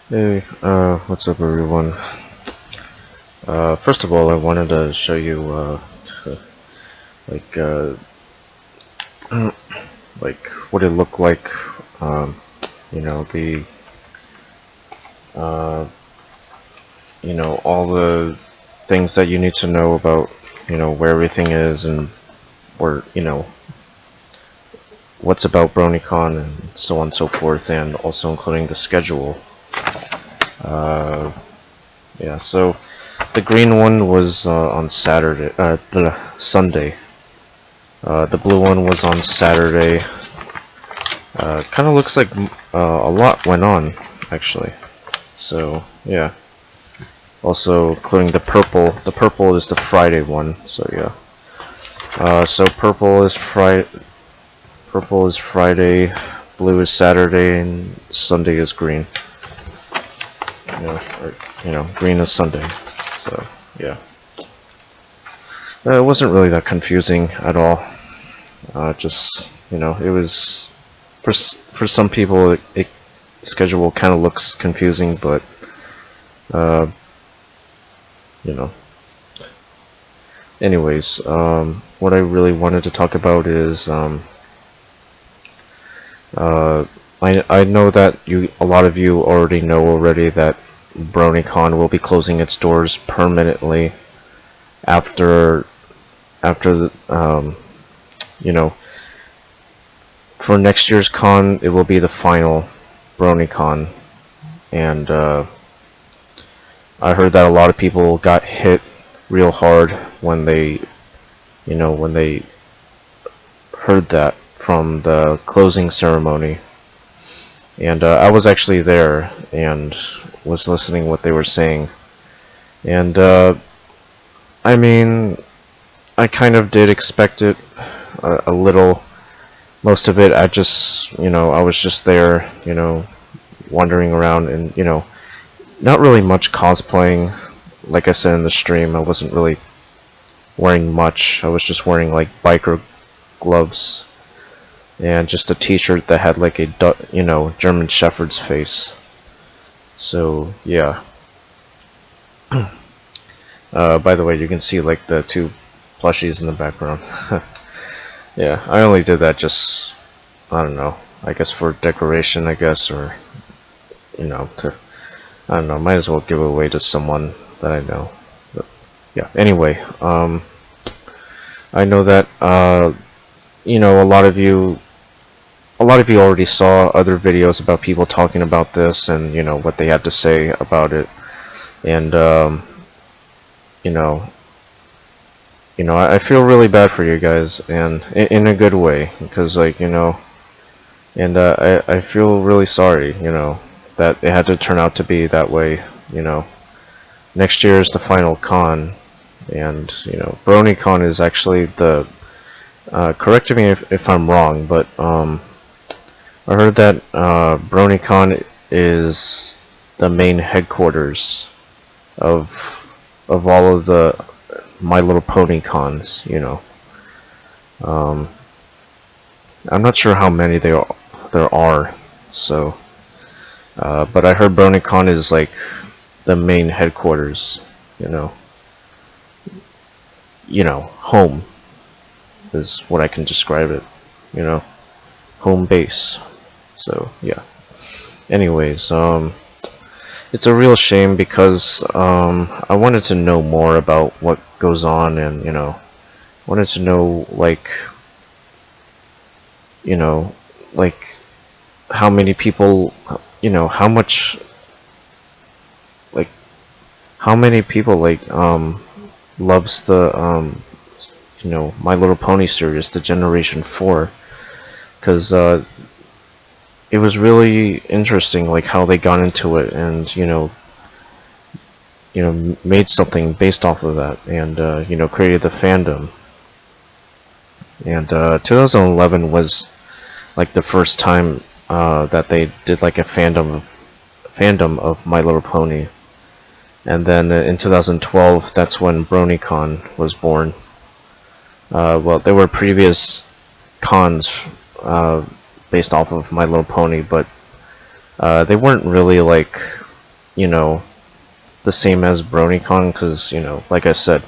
Hey, what's up everyone? First of all, I wanted to show you, like, like what it looked like, you know, uh, all the things that you need to know about, where everything is and where, what's about Bronycon and so on and so forth, and also including the schedule. Yeah, so the green one was on Saturday, the Sunday. The blue one was on Saturday. Kind of looks like a lot went on, actually. So yeah. Also, including the purple. The purple is the Friday one. So yeah. So purple is Friday. Purple is Friday. Blue is Saturday, and Sunday is green. Green is Sunday. So yeah. It wasn't really that confusing at all. Just it was for some people the schedule kind of looks confusing, but anyways, what I really wanted to talk about is I know that a lot of you already know already that Bronycon will be closing its doors permanently after the for next year's con. It will be the final Bronycon, and I heard that a lot of people got hit real hard when they heard that from the closing ceremony. And I was actually there and was listening what they were saying, and I mean, I kind of did expect it a little. Most of it, I was just there, wandering around, and not really much cosplaying. Like I said in the stream, I wasn't really wearing much. I was just wearing like biker gloves and just a t-shirt that had like a German Shepherd's face. So yeah. By the way, you can see like the two plushies in the background. Yeah, I only did that just, I don't know, I guess for decoration, I guess, or I don't know, might as well give it away to someone that I know. But yeah, anyway, I know that a lot of you already saw other videos about people talking about this and what they had to say about it, and I feel really bad for you guys, and in a good way, because and I feel really sorry, that it had to turn out to be that way. Next year is the final con, and Bronycon is actually the correct me if I'm wrong, but I heard that Bronycon is the main headquarters of all of the My Little Pony cons. I'm not sure how many there are, so but I heard Bronycon is like the main headquarters. Home is what I can describe it. Home base. So yeah. Anyways, it's a real shame because I wanted to know more about what goes on, and wanted to know like how many people, how much, like how many people loves the My Little Pony series, the Generation 4, because it was really interesting like how they got into it, and made something based off of that, and created the fandom. And 2011 was like the first time that they did like a fandom of My Little Pony, and then in 2012 that's when Bronycon was born. Well, there were previous cons based off of My Little Pony, but they weren't really like you know, the same as Bronycon, because, you know, like I said,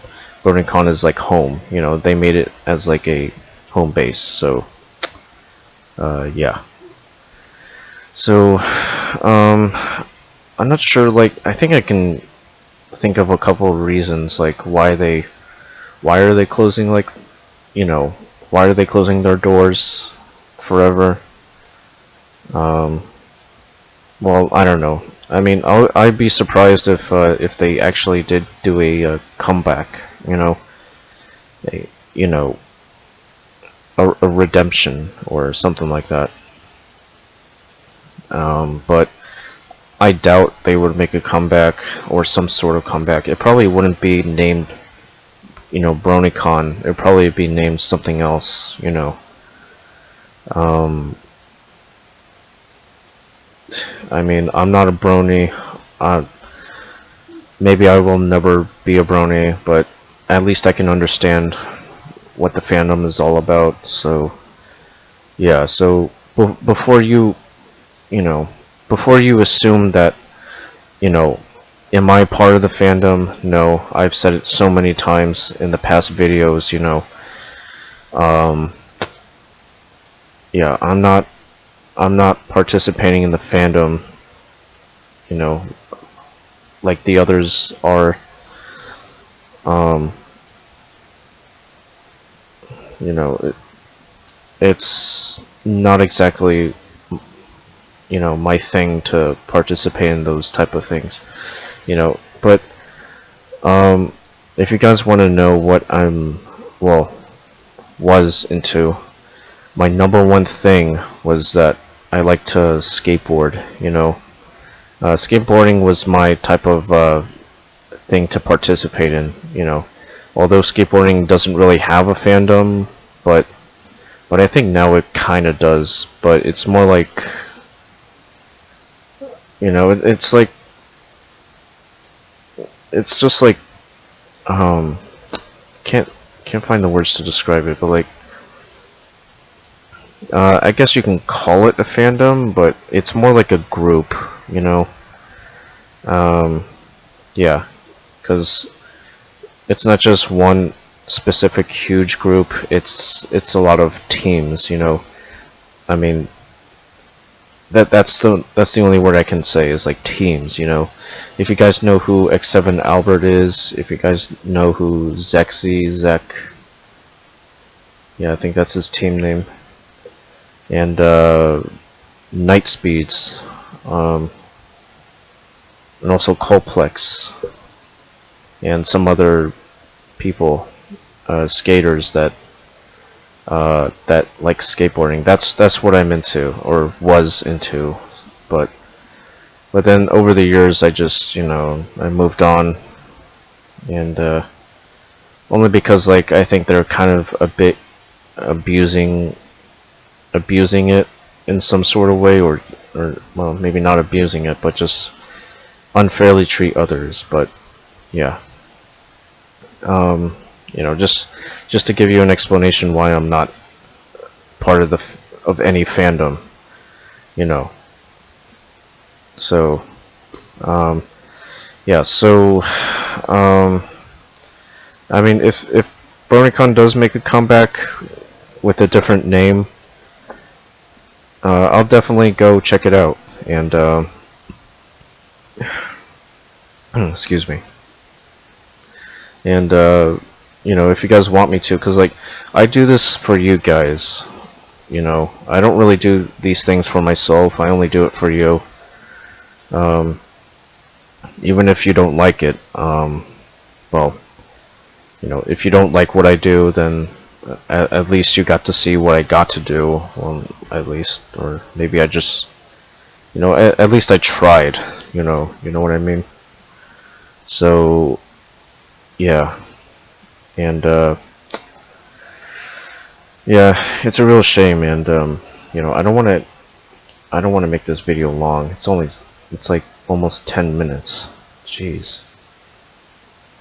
Bronycon is like home. You know, they made it as like a home base. So, yeah. So, I'm not sure. Like, I think I can think of a couple of reasons, like why are they closing, like, you know, why are they closing their doors forever? Um, well, I don't know. I mean, I'd be surprised if they actually did do a comeback. You know, a, you know, a redemption or something like that. But I doubt they would make a comeback or some sort of comeback. It probably wouldn't be named, you know, Bronycon. It'd probably be named something else. You know. Um, I mean, I'm not a brony. Uh, Maybe I will never be a brony, but at least I can understand what the fandom is all about. So, yeah. So before you know, before you assume that, you know, am I part of the fandom? No, I've said it so many times in the past videos. You know, um, yeah, I'm not participating in the fandom. You know, like the others are. Um, you know, it's not exactly, you know, my thing to participate in those type of things. You know, but if you guys want to know what well, was into, my number one thing was that I like to skateboard. You know, skateboarding was my type of thing to participate in. You know, although skateboarding doesn't really have a fandom, but I think now it kind of does. But it's more like, you know, it's like, it's just like, um, can't find the words to describe it, but like, I guess you can call it a fandom, but it's more like a group. You know, yeah, because it's not just one specific huge group. It's a lot of teams. You know, I mean, that's the only word I can say is like teams. You know, if you guys know who X7 Albert is, if you guys know who Zek, yeah, I think that's his team name, and Night Speeds, and also Colplex, and some other people, skaters that like skateboarding. That's what I'm into, or was into, but then over the years I just, you know, I moved on, and only because, like, I think they're kind of a bit abusing it in some sort of way, or well, maybe not abusing it, but just unfairly treat others. But yeah, you know, just to give you an explanation why I'm not part of any fandom, you know. So yeah, so I mean, if Bronycon does make a comeback with a different name, I'll definitely go check it out. And excuse me. And you know, if you guys want me to, because like, I do this for you guys. You know, I don't really do these things for myself. I only do it for you. Even if you don't like it, well, you know, if you don't like what I do, then at least you got to see what I got to do. Well, at least, or maybe I just, you know, at least I tried. You know what I mean. So yeah, and yeah, it's a real shame, and you know, I don't want to make this video long. It's like almost 10 minutes. Jeez.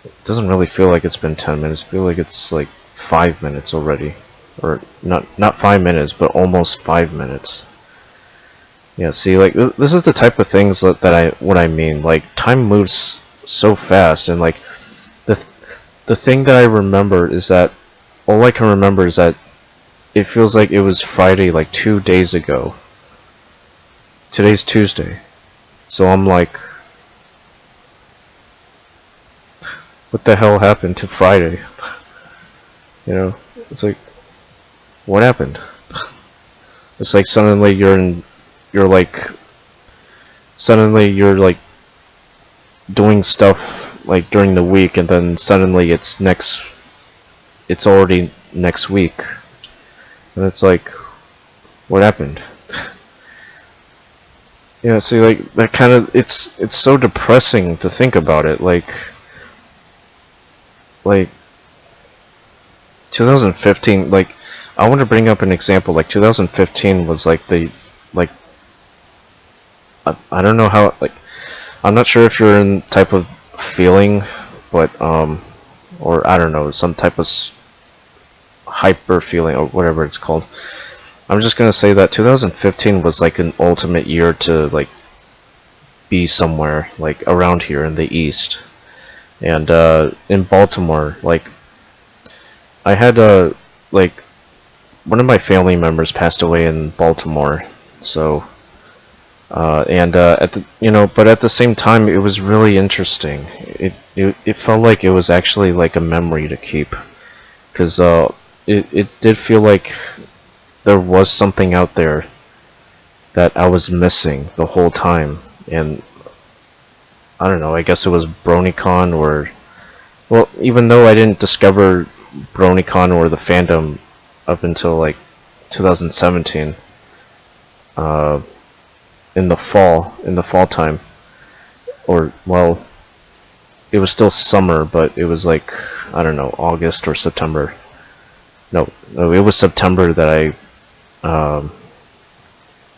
It doesn't really feel like it's been 10 minutes. I feel like it's like 5 minutes already. Or not 5 minutes, but almost 5 minutes. Yeah, see, like this is the type of things that what I mean. Like time moves so fast, and like the th the thing that I remember is that all I can remember is that it feels like it was Friday like 2 days ago. Today's Tuesday, so I'm like, what the hell happened to Friday? You know, it's like, what happened? It's like suddenly you're like, suddenly you're like doing stuff like during the week, and then suddenly it's already next week, and it's like, what happened? Yeah, see, like that kind of it's so depressing to think about it. Like 2015, like I want to bring up an example. Like 2015 was like like I don't know how, like I'm not sure if you're in type of feeling, but or I don't know, some type of hyper feeling or whatever it's called. I'm just gonna say that 2015 was like an ultimate year to like be somewhere like around here in the East, and in Baltimore. Like I had like one of my family members passed away in Baltimore, so and at the but at the same time it was really interesting. It felt like it was actually like a memory to keep, because it did feel like there was something out there that I was missing the whole time, and I don't know, I guess it was Bronycon, or well, even though I didn't discover Bronycon or the fandom up until like 2017, uh, in the fall time, or well, it was still summer, but it was like, I don't know, August or September. No, it was September that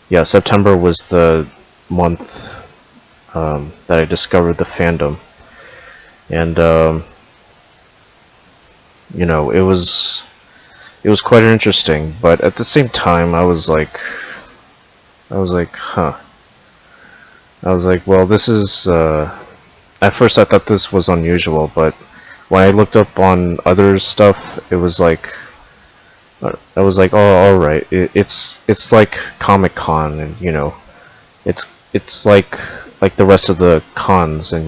yeah, September was the month that I discovered the fandom, and it was quite interesting. But at the same time, I was like, huh. I was like, well, this is. At first, I thought this was unusual, but when I looked up on other stuff, it was like, I was like, oh, all right. It's like Comic-Con, and it's like the rest of the cons, and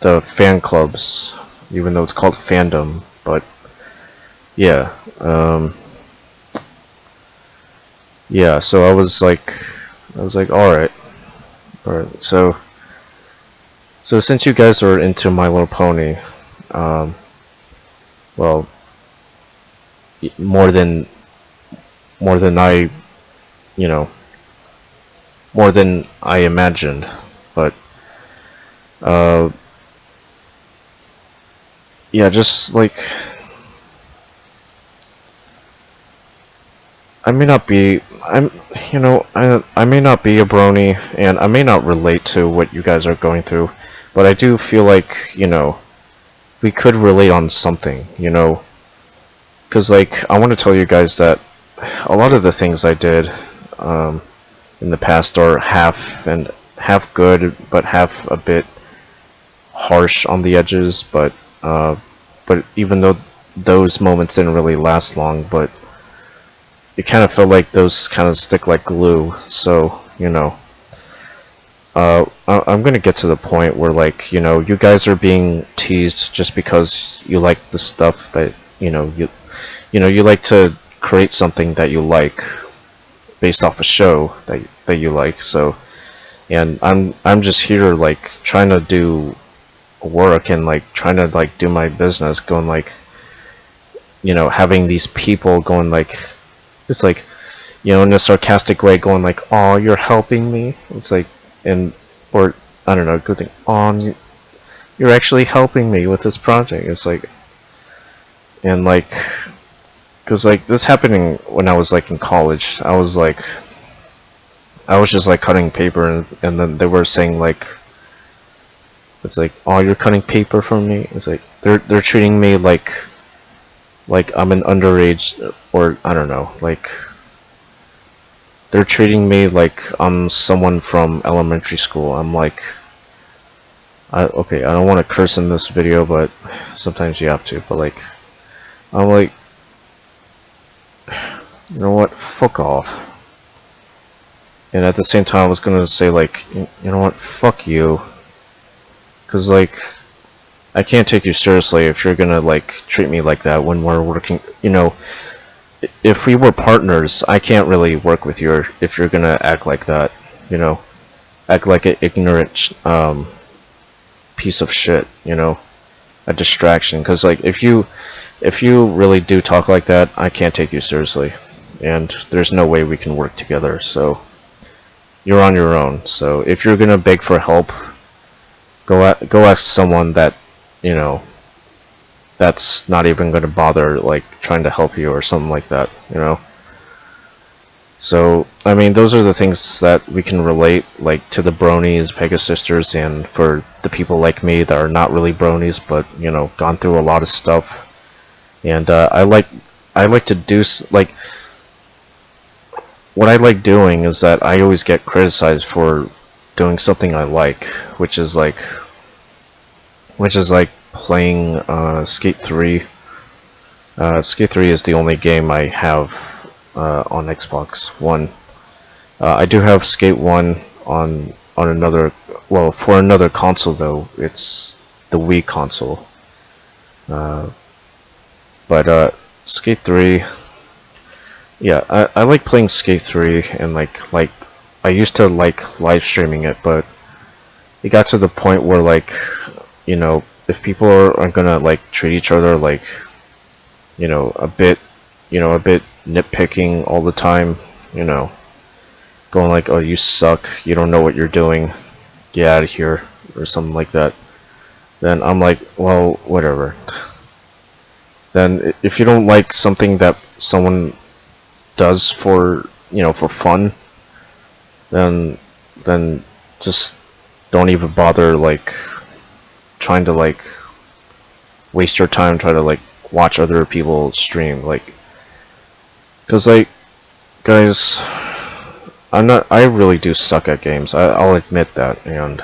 the fan clubs, even though it's called fandom. But yeah, yeah. So I was like, all right. So since you guys are into My Little Pony, um, well, more than I, you know, more than I imagined, but uh, yeah, just like I may not be, I may not be a brony, and I may not relate to what you guys are going through, but I do feel like, we could relate on something, because like I want to tell you guys that a lot of the things I did in the past are half good, but half a bit harsh on the edges. But even though those moments didn't really last long, but it kind of felt like those kind of stick like glue. So I'm gonna get to the point where, like, you guys are being teased just because you like the stuff that you like to create something that you like based off a show that you like. So, and I'm just here like trying to do work and like trying to like do my business, going like, having these people going like, it's like, in a sarcastic way, going like, "Oh, you're helping me." It's like, or I don't know, good thing. "Oh, you're actually helping me with this project." It's like, and like, cause like this happening when I was like in college. I was just like cutting paper, and then they were saying like, it's like, "Oh, you're cutting paper for me." It's like they're treating me like I'm an underage, or I don't know, like they're treating me like I'm someone from elementary school. I'm like, okay, I don't want to curse in this video, but sometimes you have to. But like, I'm like, you know what? Fuck off. And at the same time, I was gonna say like, you know what? Fuck you. Cause like, I can't take you seriously if you're gonna like treat me like that when we're working. You know, if we were partners, I can't really work with you if you're gonna act like that. You know, act like an ignorant piece of shit. You know, a distraction. Cause like if you really do talk like that, I can't take you seriously, and there's no way we can work together. So you're on your own. So if you're gonna beg for help, go ask someone that, you know, that's not even gonna bother like trying to help you or something like that, you know. So I mean, those are the things that we can relate, like to the bronies, Pegasus sisters, and for the people like me that are not really bronies, but you know, gone through a lot of stuff. And I like to do like, what I like doing is that I always get criticized for doing something I like, which is like playing Skate 3. Skate 3 is the only game I have on Xbox One. I do have Skate 1 on another, well, for another console though. It's the Wii console. But Skate 3, yeah, I like playing Skate 3, and like I used to like live streaming it, but it got to the point where like, you know, if people are gonna like treat each other like, you know, a bit nitpicking all the time, you know, going like, oh, you suck, you don't know what you're doing, get out of here, or something like that, then I'm like, well, whatever. Then if you don't like something that someone does for, you know, for fun, then just don't even bother like trying to like waste your time trying to like watch other people stream, like, cause like, guys, I really do suck at games. I'll admit that, and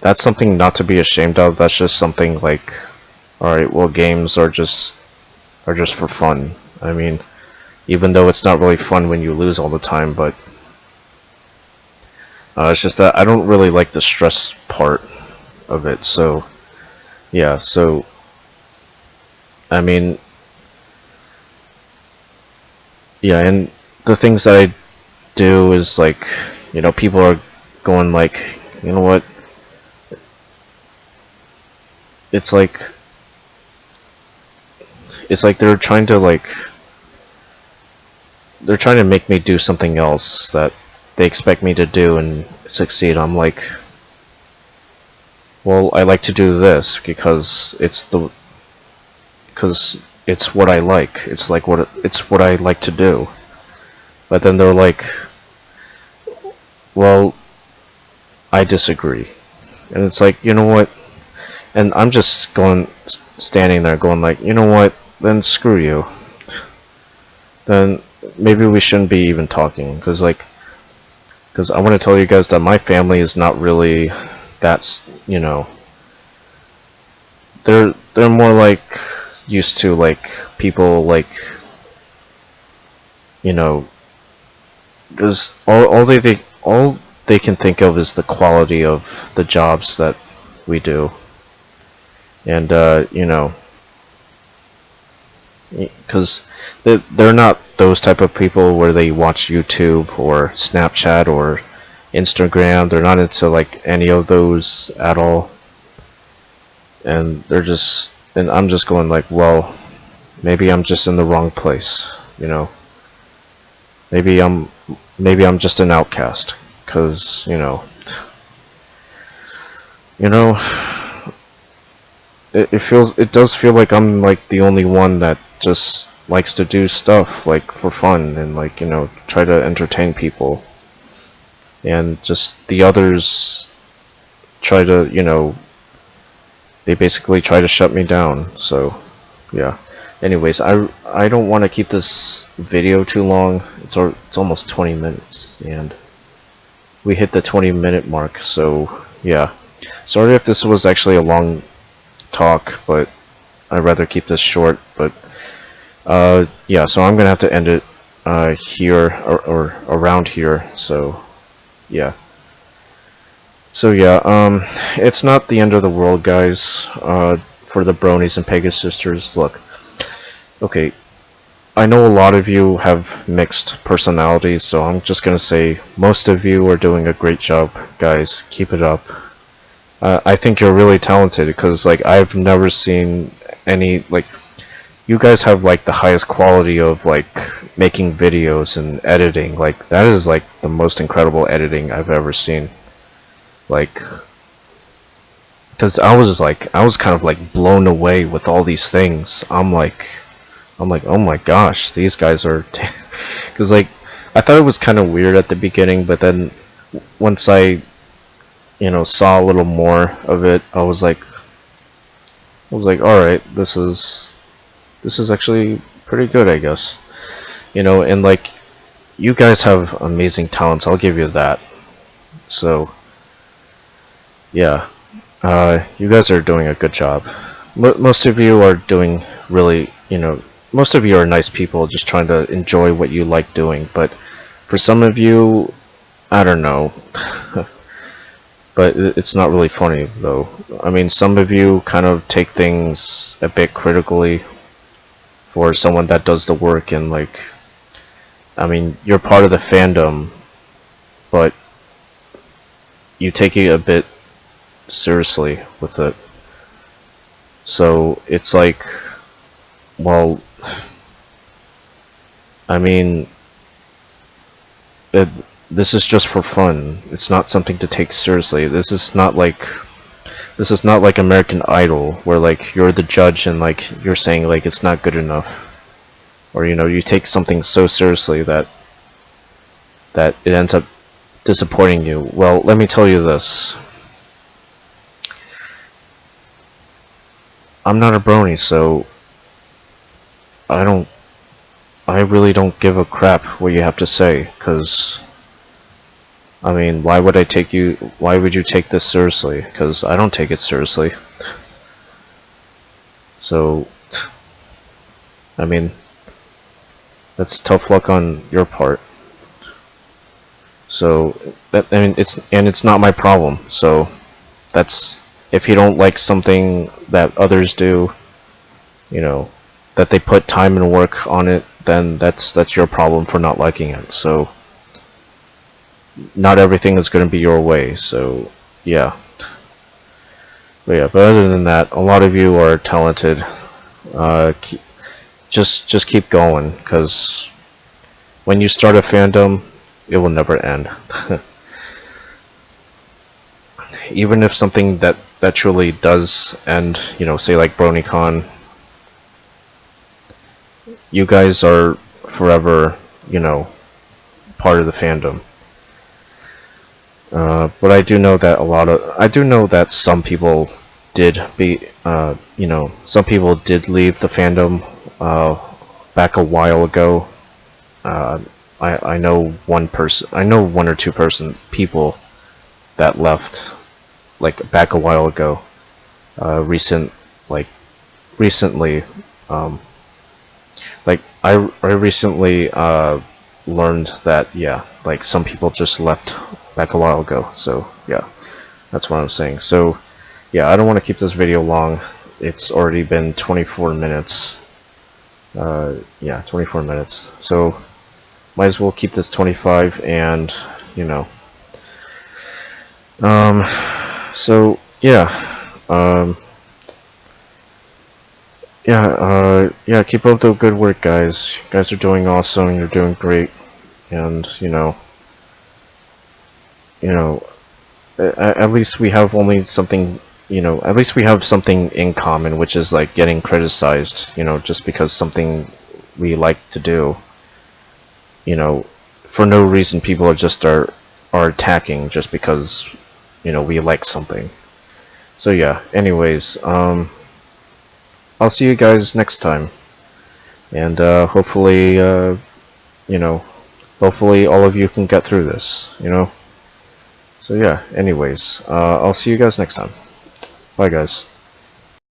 that's something not to be ashamed of. That's just something like, alright, well, games are just for fun. I mean, even though it's not really fun when you lose all the time, but it's just that I don't really like the stress part of it. So yeah, so I mean, yeah, and the things that I do is like, you know, people are going like, you know what, it's like they're trying to make me do something else that they expect me to do and succeed. I'm like, well, I like to do this because it's what I like. It's what I like to do. But then they're like, well, I disagree. And it's like, you know what? And I'm just standing there going like, you know what? Then screw you. Then maybe we shouldn't be even talking, because I want to tell you guys that my family is not really that, you know, they're more like used to like people like, you know, because all they can think of is the quality of the jobs that we do, and you know, because they're not those type of people where they watch YouTube or Snapchat or Instagram. They're not into like any of those at all, and I'm just going like, well, maybe I'm just in the wrong place, you know. Maybe I'm just an outcast, because you know, it does feel like I'm like the only one that just likes to do stuff like for fun and like, you know, try to entertain people, and just the others try to, you know, they basically try to shut me down. So yeah, Anyways, I don't want to keep this video too long. It's almost 20 minutes, and we hit the 20-minute mark. So yeah, sorry if this was actually a long talk, but I'd rather keep this short. But yeah, so I'm gonna have to end it here or around here. So yeah. So yeah, it's not the end of the world, guys. For the Bronies and Pegasus sisters, look. Okay, I know a lot of you have mixed personalities, so I'm just gonna say most of you are doing a great job, guys. Keep it up. I think you're really talented because, like, I've never seen any, like, you guys have like the highest quality of like making videos and editing. Like, that is like the most incredible editing I've ever seen. Like, because I was kind of like blown away with all these things. I'm like, oh my gosh, these guys are, because like I thought it was kind of weird at the beginning, but then once I, saw a little more of it, I was like, all right, this is actually pretty good, I guess. And like, you guys have amazing talents. I'll give you that. So yeah, you guys are doing a good job. Most of you are doing really, most of you are nice people just trying to enjoy what you like doing, but for some of you, I don't know. But it's not really funny, though. I mean, some of you kind of take things a bit critically for someone that does the work, and like, I mean, you're part of the fandom, but you take it a bit seriously with it. So it's like, well, I mean, this is just for fun. It's not something to take seriously. This is not like American Idol, where like you're the judge and like you're saying like it's not good enough, or you take something so seriously that it ends up disappointing you. Well, let me tell you this. I'm not a brony, so I really don't give a crap what you have to say, because I mean, why would you take this seriously? Because I don't take it seriously. So, I mean, that's tough luck on your part. So, it's not my problem. So, that's, if you don't like something that others do, that they put time and work on it, then that's your problem for not liking it. So, not everything is going to be your way. So, yeah. But other than that, a lot of you are talented. Just keep going, because when you start a fandom, it will never end. Even if something that truly does end, say like Bronycon, you guys are forever, part of the fandom. But I do know that some people did some people did leave the fandom back a while ago. I know one or two people that left like back a while ago. Recently, like I recently learned that, yeah, like some people just left back a while ago. So yeah, that's what I'm saying. So yeah, I don't want to keep this video long. It's already been 24 minutes. Yeah, 24 minutes. So might as well keep this 25, and so yeah, yeah, keep up the good work, guys. You guys are doing awesome. You're doing great, and at least we have only something. At least we have something in common, which is like getting criticized. Just because something we like to do. For no reason, people are attacking just because we like something. So yeah. Anyways, I'll see you guys next time. and hopefully, you know, hopefully all of you can get through this, you know. So yeah, anyways, I'll see you guys next time. Bye guys.